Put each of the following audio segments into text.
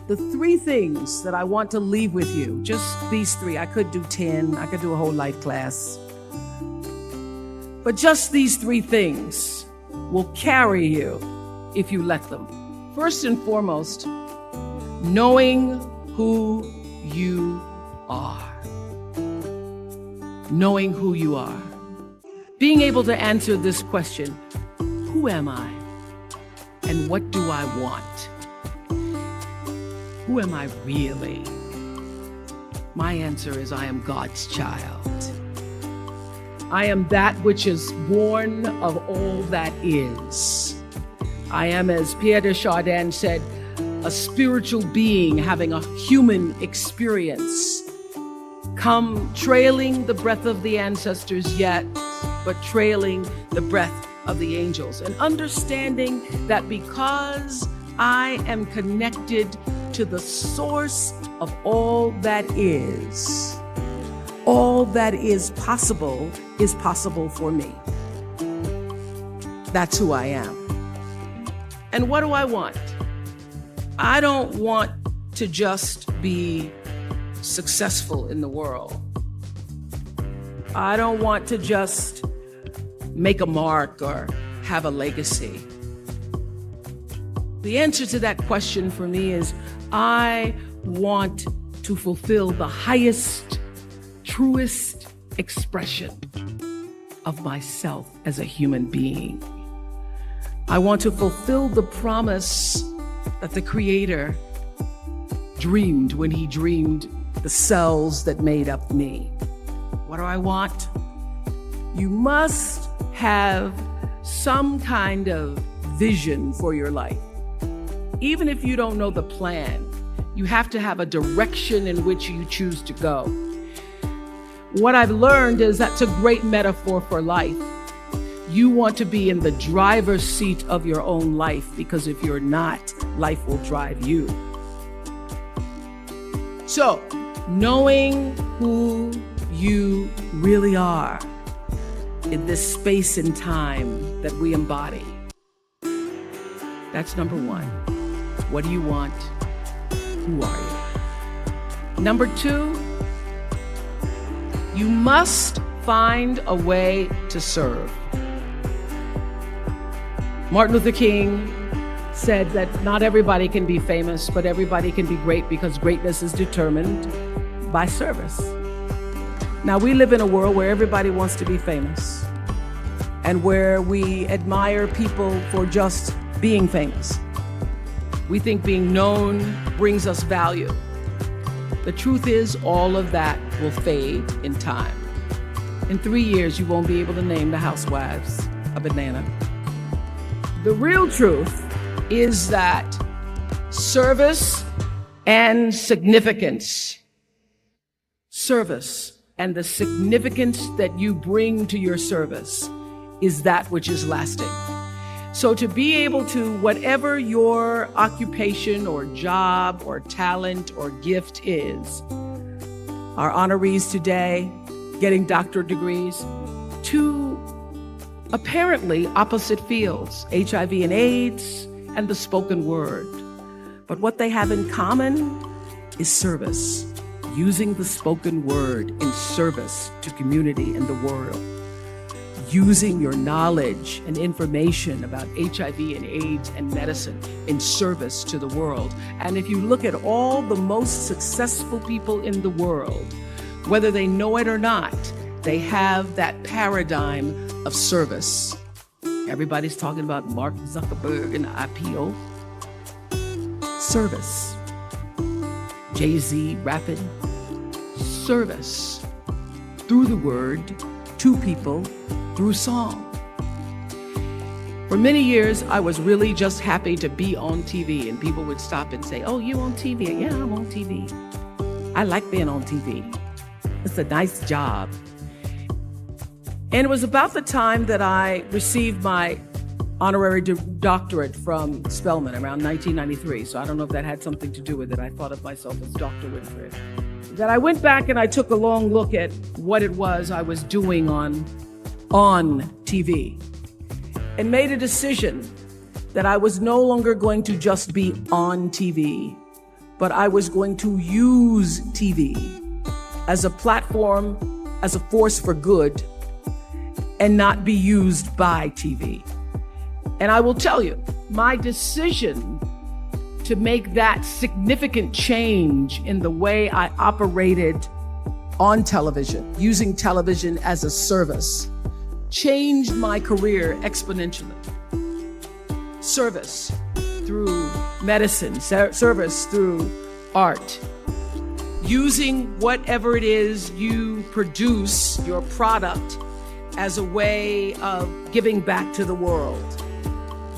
the 3 things that I want to leave with you, just these 3. I could do 10, I could do a whole life class. But just these 3 things will carry you if you let them. First and foremost, knowing who you are. Knowing who you are. Being able to answer this question, who am I? And what do I want? Who am I really? My answer is I am God's child. I am that which is born of all that is. I am, as Pierre de Chardin said, a spiritual being having a human experience. Come trailing the breath of the ancestors yet, but trailing the breath of the angels. And understanding that because I am connected to the source of all that is possible for me. That's who I am. And what do I want? I don't want to just be successful in the world. I don't want to just make a mark or have a legacy. The answer to that question for me is I want to fulfill the highest, truest expression of myself as a human being. I want to fulfill the promise that the Creator dreamed when He dreamed the cells that made up me. What do I want? You must have some kind of vision for your life. Even if you don't know the plan, you have to have a direction in which you choose to go. What I've learned is that's a great metaphor for life. You want to be in the driver's seat of your own life, because if you're not, life will drive you. So, knowing who you really are in this space and time that we embody. That's number 1. What do you want? Who are you? Number 2, you must find a way to serve. Martin Luther King said that not everybody can be famous, but everybody can be great, because greatness is determined by service. Now, we live in a world where everybody wants to be famous and where we admire people for just being famous. We think being known brings us value. The truth is, all of that will fade in time. In 3 years, you won't be able to name the housewives a banana. The real truth is that service and significance, service and the significance that you bring to your service is that which is lasting. So to be able to, whatever your occupation or job or talent or gift is, our honorees today getting doctorate degrees, to apparently opposite fields, HIV and AIDS and the spoken word. But what they have in common is service, using the spoken word in service to community and the world. Using your knowledge and information about HIV and AIDS and medicine in service to the world. And if you look at all the most successful people in the world, whether they know it or not, they have that paradigm of service. Everybody's talking about Mark Zuckerberg and IPO. Service. Jay-Z rapping. Service. Through the word, to people, through song. For many years, I was really just happy to be on TV, and people would stop and say, "Oh, you on TV?" "Yeah, I'm on TV. I like being on TV. It's a nice job." And it was about the time that I received my honorary doctorate from Spelman around 1993. So I don't know if that had something to do with it. I thought of myself as Dr. Winfrey. That I went back and I took a long look at what it was I was doing on TV and made a decision that I was no longer going to just be on TV, but I was going to use TV as a platform, as a force for good, and not be used by TV. And I will tell you, my decision to make that significant change in the way I operated on television, using television as a service, changed my career exponentially. Service through medicine, service through art. Using whatever it is you produce, your product, as a way of giving back to the world.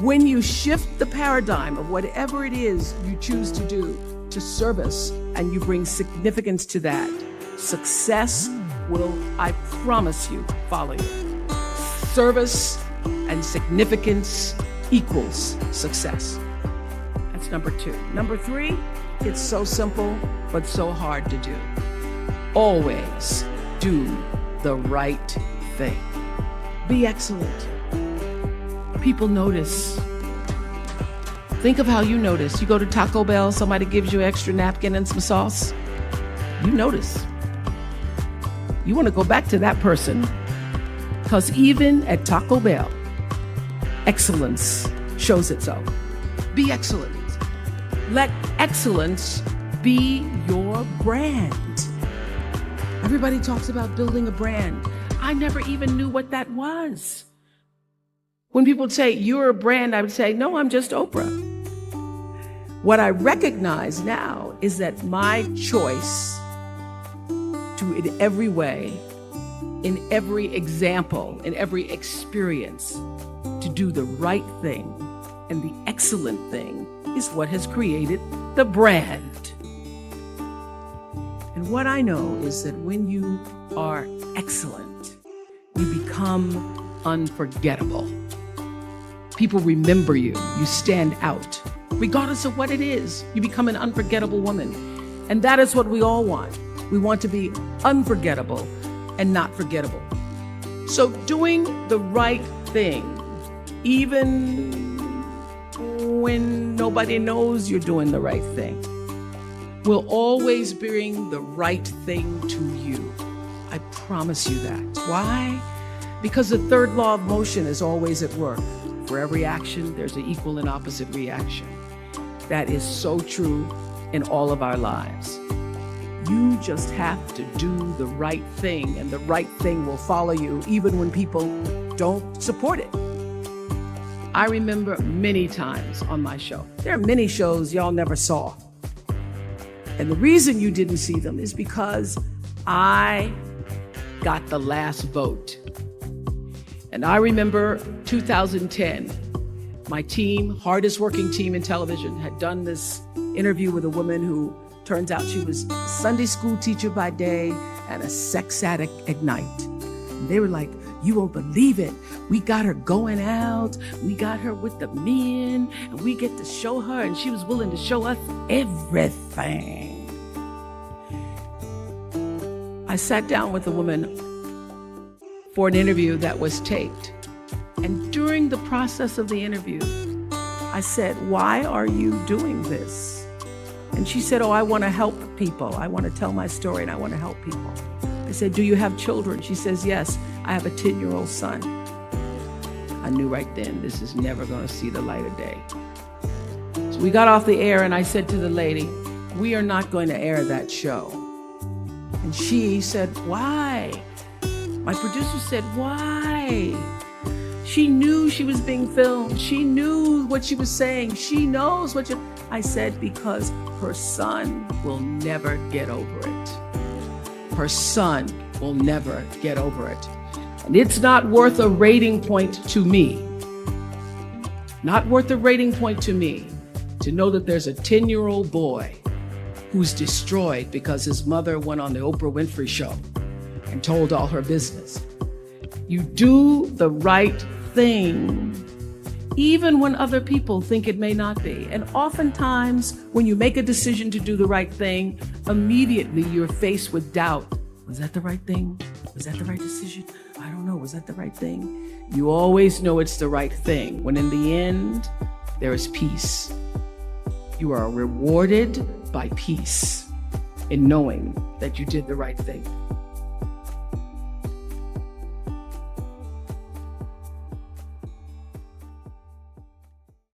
When you shift the paradigm of whatever it is you choose to do to service, and you bring significance to that, success will, I promise you, follow you. Service and significance equals success. That's number 2. Number 3, it's so simple, but so hard to do. Always do the right thing. Be excellent. People notice. Think of how you notice. You go to Taco Bell, somebody gives you an extra napkin and some sauce. You notice. You want to go back to that person, because even at Taco Bell, excellence shows itself. Be excellent. Let excellence be your brand. Everybody talks about building a brand. I never even knew what that was. When people say, you're a brand, I would say, no, I'm just Oprah. What I recognize now is that my choice to, in every way, in every example, in every experience, to do the right thing and the excellent thing is what has created the brand. And what I know is that when you are excellent, you become unforgettable. People remember you. You stand out. Regardless of what it is, you become an unforgettable woman. And that is what we all want. We want to be unforgettable and not forgettable. So doing the right thing, even when nobody knows you're doing the right thing, will always bring the right thing to you. I promise you that. Why? Because the third law of motion is always at work. For every action, there's an equal and opposite reaction. That is so true in all of our lives. You just have to do the right thing, and the right thing will follow you even when people don't support it. I remember many times on my show. There are many shows y'all never saw. And the reason you didn't see them is because I got the last vote. And I remember 2010, my team, hardest working team in television, had done this interview with a woman who turns out she was a Sunday school teacher by day and a sex addict at night. And they were like, you won't believe it. We got her going out. We got her with the men, and we get to show her, and she was willing to show us everything. I sat down with a woman for an interview that was taped. And during the process of the interview, I said, why are you doing this? And she said, oh, I want to help people. I want to tell my story and I want to help people. I said, do you have children? She says, yes, I have a 10-year-old son. I knew right then, this is never going to see the light of day. So we got off the air and I said to the lady, we are not going to air that show. And she said, why? My producer said, why? She knew she was being filmed. She knew what she was saying. She knows what I said, because her son will never get over it. Her son will never get over it. And it's not worth a rating point to me. Not worth a rating point to me to know that there's a 10-year-old boy who's destroyed because his mother went on the Oprah Winfrey show and told all her business. You do the right thing, even when other people think it may not be. And oftentimes, when you make a decision to do the right thing, immediately you're faced with doubt. Was that the right thing? Was that the right decision? I don't know. Was that the right thing? You always know it's the right thing, when in the end, there is peace. You are rewarded by peace in knowing that you did the right thing.